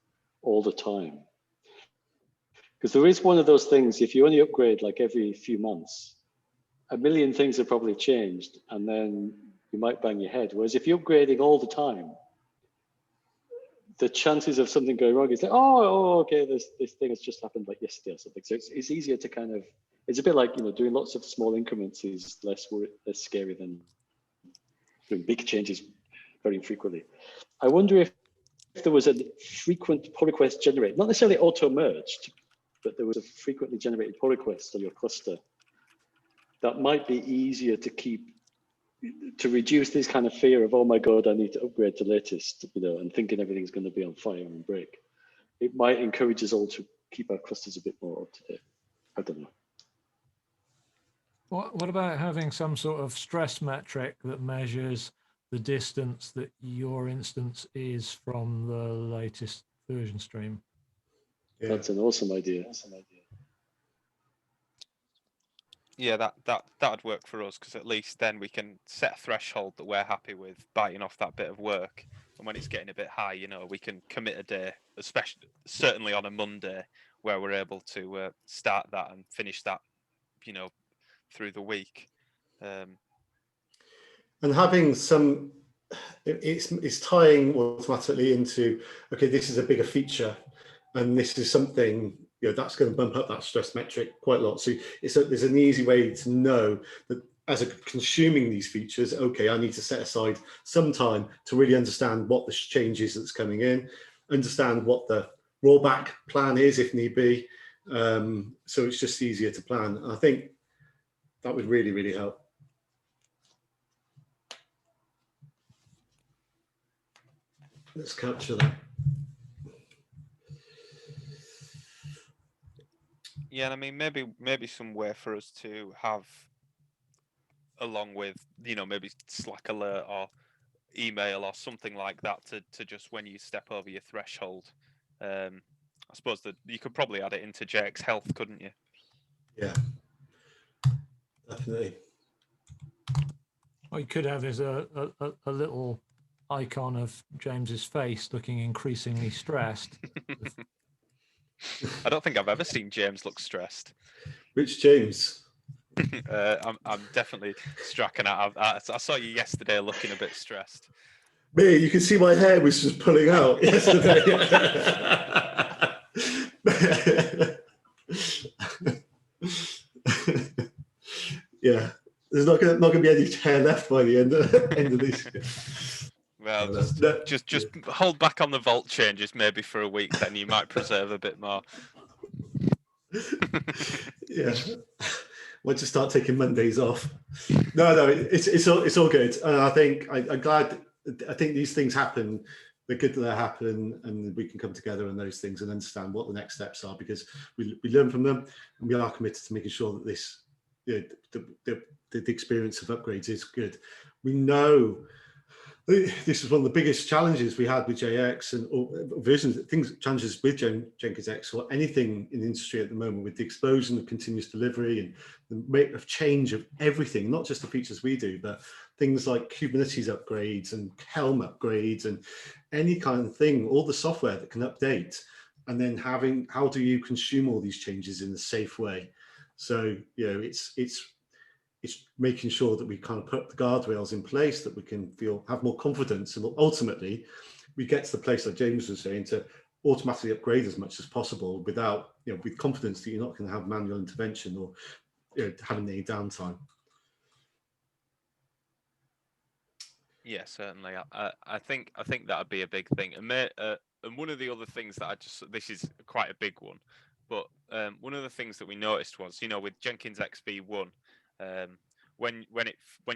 all the time. Because there is one of those things, if you only upgrade like every few months, a million things have probably changed, and then you might bang your head. Whereas if you're upgrading all the time, the chances of something going wrong is like, okay, this thing has just happened like yesterday or something. So it's easier to kind of, it's a bit like, doing lots of small increments is less scary than doing big changes very infrequently. I wonder if there was a frequent pull request generated, not necessarily auto-merged, but there was a frequently generated pull request on your cluster that might be easier to reduce this kind of fear of, oh my God, I need to upgrade to latest, and thinking everything's going to be on fire and break. It might encourage us all to keep our clusters a bit more up to date. I don't know. What about having some sort of stress metric that measures the distance that your instance is from the latest version stream? Yeah. That's an awesome idea. Yeah, that'd work for us, because at least then we can set a threshold that we're happy with, biting off that bit of work. And when it's getting a bit high, we can commit a day, certainly on a Monday, where we're able to start that and finish that, through the week. And having some, it's tying automatically into, okay, this is a bigger feature, and this is something that's going to bump up that stress metric quite a lot. So there's an easy way to know that as a consuming these features, okay, I need to set aside some time to really understand what the change is that's coming in, understand what the rollback plan is if need be. So it's just easier to plan. And I think that would really, really help. Let's capture that. Yeah, and I mean, maybe some way for us to have along with, you know, maybe Slack alert or email or something like that to just when you step over your threshold. I suppose that you could probably add it into JX Health, couldn't you? Yeah, definitely. What you could have is a little icon of James's face looking increasingly stressed. I don't think I've ever seen James look stressed. Which James? I'm definitely stricken out. I saw you yesterday looking a bit stressed. Me, you can see my hair was just pulling out yesterday. Yeah, there's not gonna be any hair left by the end of this. Well, No, just hold back on the vault changes maybe for a week, then you might preserve a bit more. Yeah, once you start taking Mondays off. No, it's all good. I think I'm glad. I think these things happen. They're good that they happen, and we can come together on those things and understand what the next steps are, because we learn from them, and we are committed to making sure that this, you know, the experience of upgrades is good. We know this is one of the biggest challenges we had with JX and challenges with Jenkins X or anything in the industry at the moment, with the explosion of continuous delivery and the rate of change of everything, not just the features we do, but things like Kubernetes upgrades and Helm upgrades and any kind of thing, all the software that can update, and then how do you consume all these changes in a safe way? So, you know, it's making sure that we kind of put the guardrails in place, that we can have more confidence, and ultimately we get to the place, like James was saying, to automatically upgrade as much as possible without, you know, with confidence that you're not going to have manual intervention or, you know, having any downtime. Yeah, certainly. I think that'd be a big thing. And one of the other things that this is quite a big one, but one of the things that we noticed was, you know, with Jenkins XV1, when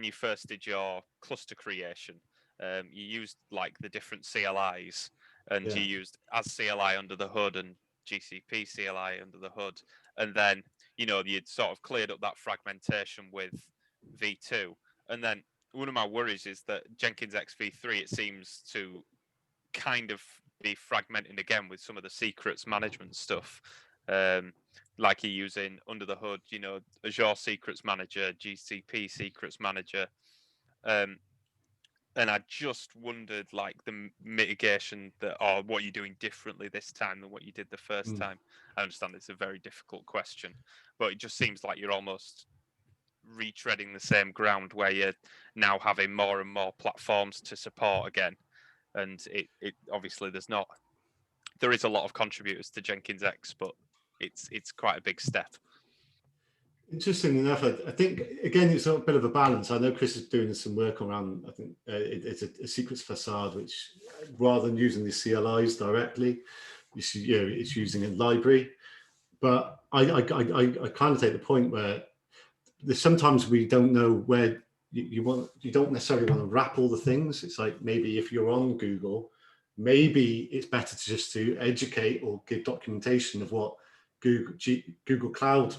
you first did your cluster creation, you used like the different CLIs, and you used as CLI under the hood and GCP CLI under the hood, and then, you know, you'd sort of cleared up that fragmentation with V2, and then one of my worries is that Jenkins XV3, it seems to kind of be fragmenting again with some of the secrets management stuff. Like you're using under the hood, you know, Azure Secrets Manager, GCP Secrets Manager. And I just wondered, like, the mitigation or what you're doing differently this time than what you did the first time. I understand it's a very difficult question, but it just seems like you're almost retreading the same ground, where you're now having more and more platforms to support again. And it obviously there is a lot of contributors to Jenkins X, but it's quite a big step. Interesting enough, I think, again, it's a bit of a balance. I know Chris is doing some work around, I think it's a secrets facade, which rather than using the CLIs directly, it's using a library. But I kind of take the point where sometimes we don't know where you don't necessarily want to wrap all the things. It's like, maybe if you're on Google, maybe it's better to educate or give documentation of what Google Cloud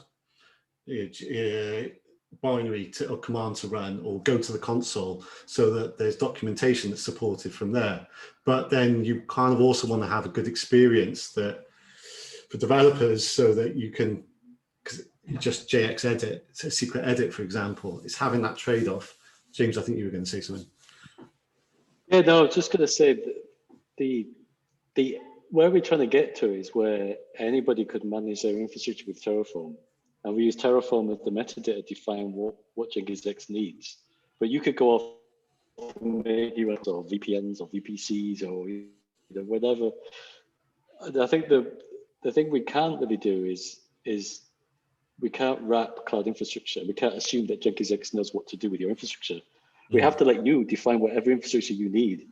binary or command to run, or go to the console, so that there's documentation that's supported from there. But then you kind of also want to have a good experience that for developers, so that you can, just JX edit, secret edit, for example, it's having that trade-off. James, I think you were going to say something. Yeah, no, I was just going to say that the where we're trying to get to is where anybody could manage their infrastructure with Terraform. And we use Terraform as the metadata to define what Jenkins X needs. But you could go off maybe or VPNs or VPCs or whatever. I think the thing we can't really do is we can't wrap cloud infrastructure. We can't assume that Jenkins X knows what to do with your infrastructure. We have to let you define whatever infrastructure you need.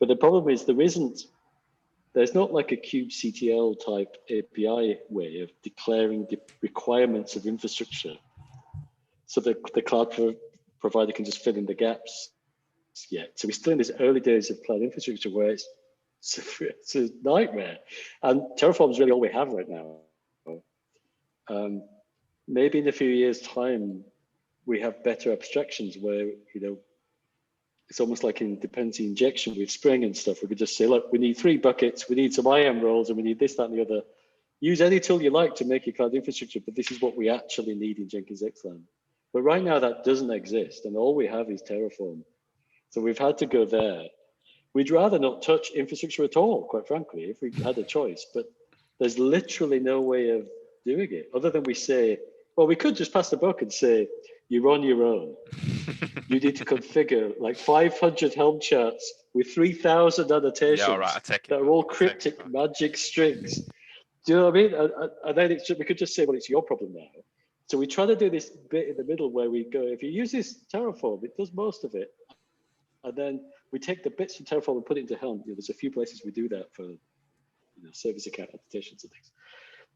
But the problem is there's not like a kubectl type API way of declaring the requirements of infrastructure, so that the cloud provider can just fill in the gaps yet. So we're still in these early days of cloud infrastructure where it's a nightmare. And Terraform is really all we have right now. Maybe in a few years' time, we have better abstractions where, it's almost like in dependency injection with Spring and stuff. We could just say, look, we need 3 buckets, we need some IAM roles, and we need this, that, and the other. Use any tool you like to make your cloud infrastructure, but this is what we actually need in Jenkins X land. But right now that doesn't exist, and all we have is Terraform. So we've had to go there. We'd rather not touch infrastructure at all, quite frankly, if we had a choice, but there's literally no way of doing it other than we say, well, we could just pass the buck and say, you're on your own. You need to configure like 500 Helm charts with 3,000 annotations that are all cryptic magic strings. Do you know what I mean? And then we could just say, well, it's your problem now. So we try to do this bit in the middle where we go, if you use this Terraform, it does most of it. And then we take the bits from Terraform and put it into Helm. There's a few places we do that for service account annotations and things.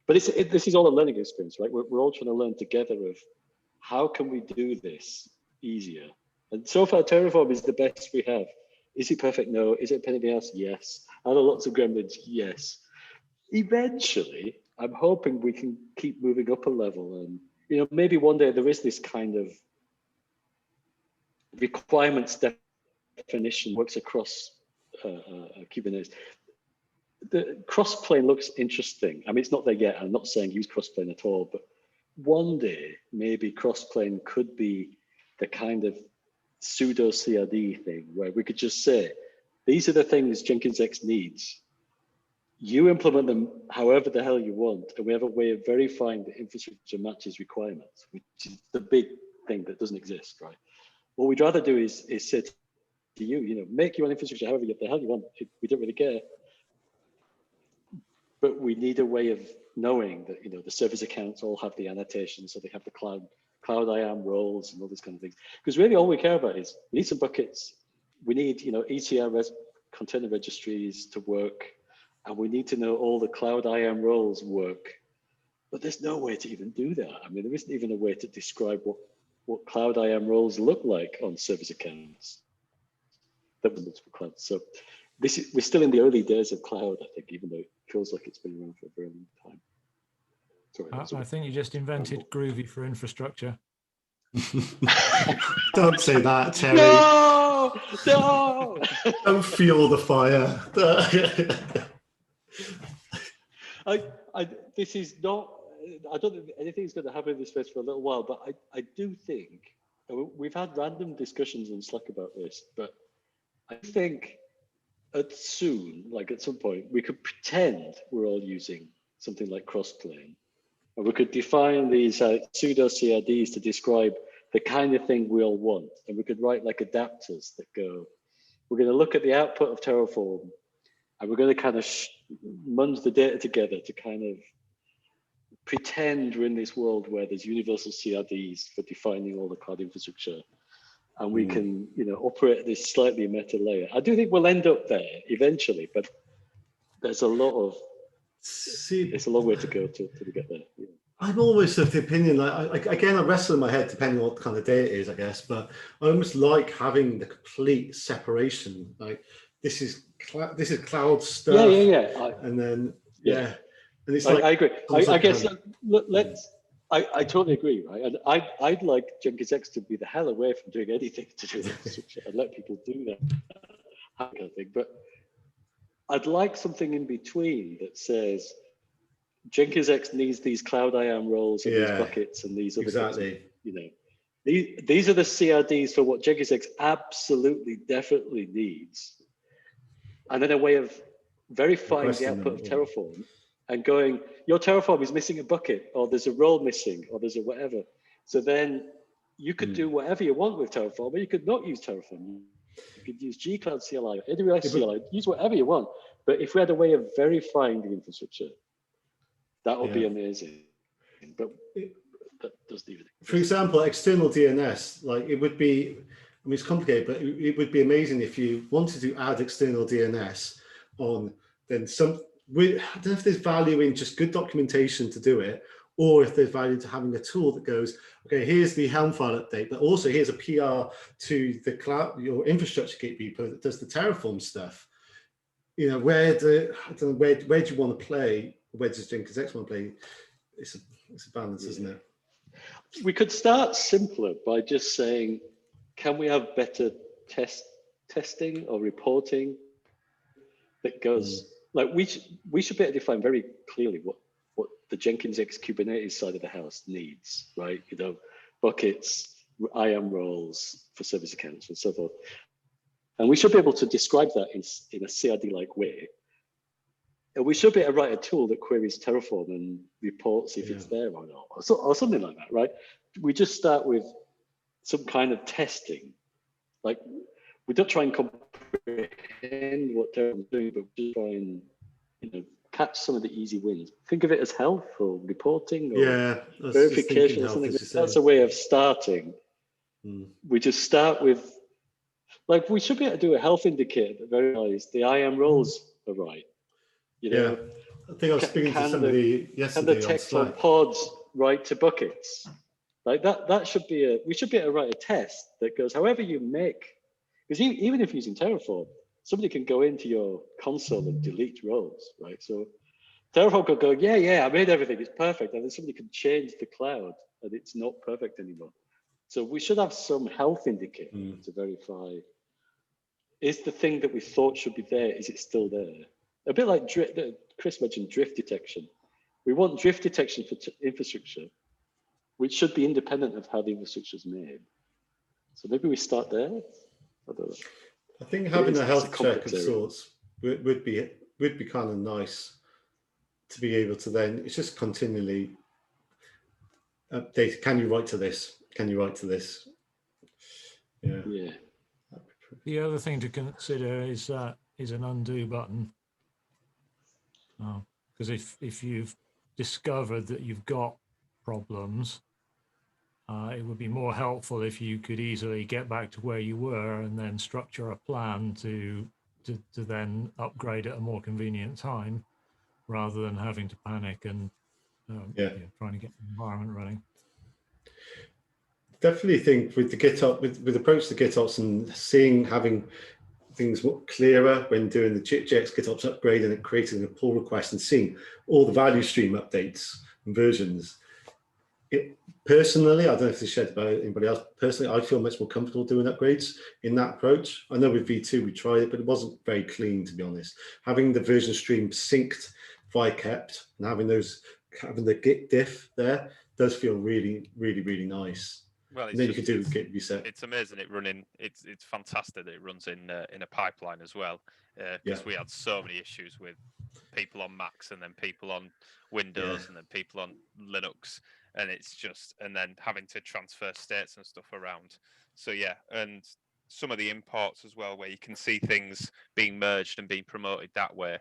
But this is all a learning experience, right? We're all trying to learn together of how can we do this easier? And so far, Terraform is the best we have. Is it perfect? No. Is it anything else? Yes. Are there lots of gremlins? Yes. Eventually, I'm hoping we can keep moving up a level, and maybe one day there is this kind of requirements definition works across Kubernetes. The crossplane looks interesting. I mean, it's not there yet. I'm not saying use crossplane at all, but one day maybe crossplane could be the kind of pseudo CRD thing where we could just say, these are the things Jenkins X needs. You implement them however the hell you want, and we have a way of verifying the infrastructure matches requirements, which is the big thing that doesn't exist, right? What we'd rather do is say to you, make your own infrastructure however the hell you want. We don't really care. But we need a way of knowing that the service accounts all have the annotations, so they have the cloud IAM roles and all these kind of things. Because really all we care about is we need some buckets, we need ECR container registries to work, and we need to know all the cloud IAM roles work. But there's no way to even do that. I mean, there isn't even a way to describe what cloud IAM roles look like on service accounts that were multiple clouds. So we're still in the early days of cloud, I think, even though it feels like it's been around for a very long time. Sorry, I think you just invented Groovy for infrastructure. Don't say that, Terry. No! Don't fuel the fire. This is not, I don't think anything's going to happen in this space for a little while, but I do think, we've had random discussions on Slack about this, but I think at some point, we could pretend we're all using something like crossplane, and we could define these pseudo CRDs to describe the kind of thing we all want, and we could write like adapters that go, we're going to look at the output of Terraform, and we're going to kind of munge the data together to kind of pretend we're in this world where there's universal CRDs for defining all the cloud infrastructure. And we can, operate at this slightly meta layer. I do think we'll end up there eventually, but there's a lot of, it's a long way to go to get there. Yeah. I'm almost of the opinion, like again, I wrestle in my head depending on what kind of day it is, I guess, but I almost like having the complete separation. Like this is cloud stuff. Yeah. And then, and it's I agree. I guess I totally agree, right? And I'd like Jenkins X to be the hell away from doing anything to do with infrastructure and let people do that kind of thing. But I'd like something in between that says Jenkins X needs these cloud IAM roles and these buckets and these other things. These are the CRDs for what Jenkins X absolutely, definitely needs. And then a way of verifying the output of Terraform and going, your Terraform is missing a bucket, or there's a role missing, or there's a whatever. So then you could do whatever you want with Terraform, or you could not use Terraform. You could use gcloud CLI, AWS CLI, use whatever you want. But if we had a way of verifying the infrastructure, that would be amazing. But that doesn't even exist. For example, external DNS, like it would be, I mean, it's complicated, but it would be amazing if you wanted to add external DNS on, then I don't know if there's value in just good documentation to do it, or if there's value to having a tool that goes, okay, here's the Helm file update, but also here's a PR to the cloud, your infrastructure gatekeeper that does the Terraform stuff. Where do you want to play? Where does Jenkins X want to play? It's a balance, isn't it? We could start simpler by just saying, can we have better testing or reporting that goes, like we should be able to define very clearly what the Jenkins X Kubernetes side of the house needs, right? You know, buckets, IAM roles for service accounts and so forth. And we should be able to describe that in a CRD-like way. And we should be able to write a tool that queries Terraform and reports if it's there or not, or something like that, right? We just start with some kind of testing. Like, we don't try and comprehend what Terraform's doing, but we just try and, you know, catch some of the easy wins. Think of it as health or reporting or verification or something. That's a way of starting. We just start with, like, we should be able to do a health indicator that verifies the IAM roles are right. You know, I think I was speaking to somebody yesterday. And the text on pods right to buckets. Like that should be we should be able to write a test that goes, however you make, because even if using Terraform, somebody can go into your console and delete roles, right? So Terraform could go, yeah, I made everything, it's perfect. And then somebody can change the cloud and it's not perfect anymore. So we should have some health indicator to verify, is the thing that we thought should be there, is it still there? A bit like Chris mentioned drift detection. We want drift detection for infrastructure, which should be independent of how the infrastructure is made. So maybe we start there. I don't know. I think having a health check of sorts would be kind of nice to be able to then, it's just continually update. Can you write to this? Can you write to this? Yeah. The other thing to consider is an undo button. Because if you've discovered that you've got problems, it would be more helpful if you could easily get back to where you were and then structure a plan to then upgrade at a more convenient time, rather than having to panic and trying to get the environment running. Definitely think with the GitOps, with approach to GitOps and having things clearer when doing the JX GitOps upgrade and creating a pull request and seeing all the value stream updates and versions. Personally, I don't know if this is shared by anybody else. Personally, I feel much more comfortable doing upgrades in that approach. I know with V2 we tried it, but it wasn't very clean, to be honest. Having the version stream synced via kept and having the Git diff there does feel really, really, really nice. Well, and then you can do Git reset. It's amazing it running. It's fantastic that it runs in a pipeline as well. Because we had so many issues with people on Macs and then people on Windows and then people on Linux, and it's just, and then having to transfer states and stuff around. So yeah, and some of the imports as well, where you can see things being merged and being promoted that way,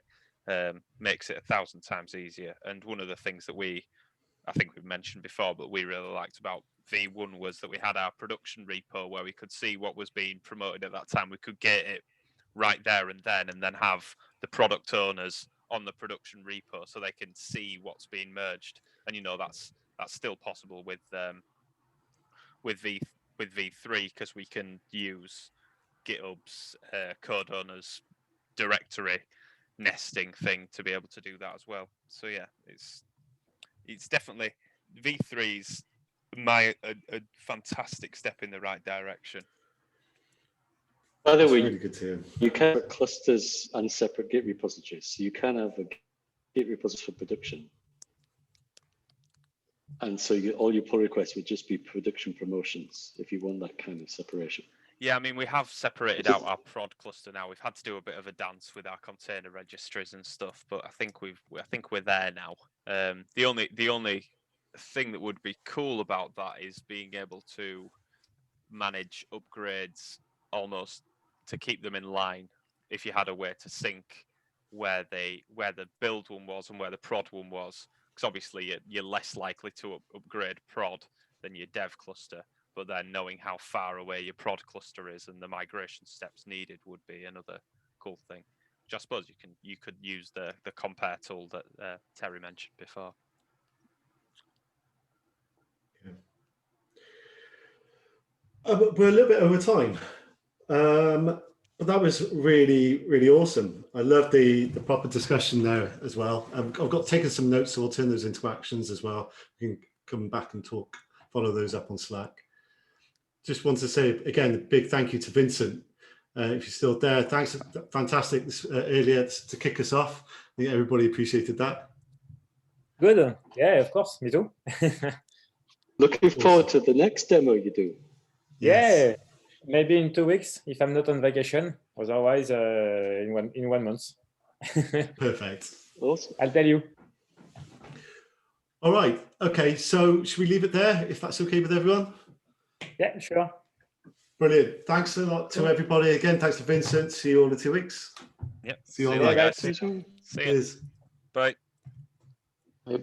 makes it 1,000 times easier. And one of the things that I think we've mentioned before, but we really liked about V1 was that we had our production repo where we could see what was being promoted at that time. We could get it right there and then have the product owners on the production repo so they can see what's being merged. And you know that's still possible with V3 because we can use GitHub's code owners directory nesting thing to be able to do that as well. So yeah, it's definitely V3's a fantastic step in the right direction. By the way, really good to hear. You can have clusters and separate Git repositories. So you can have a Git repository for production. And so all your pull requests would just be production promotions if you want that kind of separation. Yeah, I mean, we have separated out our prod cluster now. We've had to do a bit of a dance with our container registries and stuff, but I think we're there now. The only thing that would be cool about that is being able to manage upgrades almost to keep them in line. If you had a way to sync where the build one was and where the prod one was, because obviously you're less likely to upgrade prod than your dev cluster. But then knowing how far away your prod cluster is and the migration steps needed would be another cool thing. Which I suppose you could use the compare tool that Terry mentioned before. We're a little bit over time, but that was really, really awesome. I love the proper discussion there as well. I've got taken some notes, so we'll turn those into actions as well. We can come back and talk follow those up on Slack. Just want to say again, a big thank you to Vincent. If you're still there, thanks, fantastic earlier to kick us off. I think everybody appreciated that. Good. Yeah, of course. Me too. Looking forward to the next demo you do. Yeah, maybe in 2 weeks if I'm not on vacation. Otherwise, in one month. Perfect. Awesome. I'll tell you. All right. Okay. So should we leave it there if that's okay with everyone? Yeah, sure. Brilliant. Thanks a lot to everybody. Again, thanks to Vincent. See you all in 2 weeks. Yep. See you See online. guys. See you soon. See you. Cheers. Bye. Bye.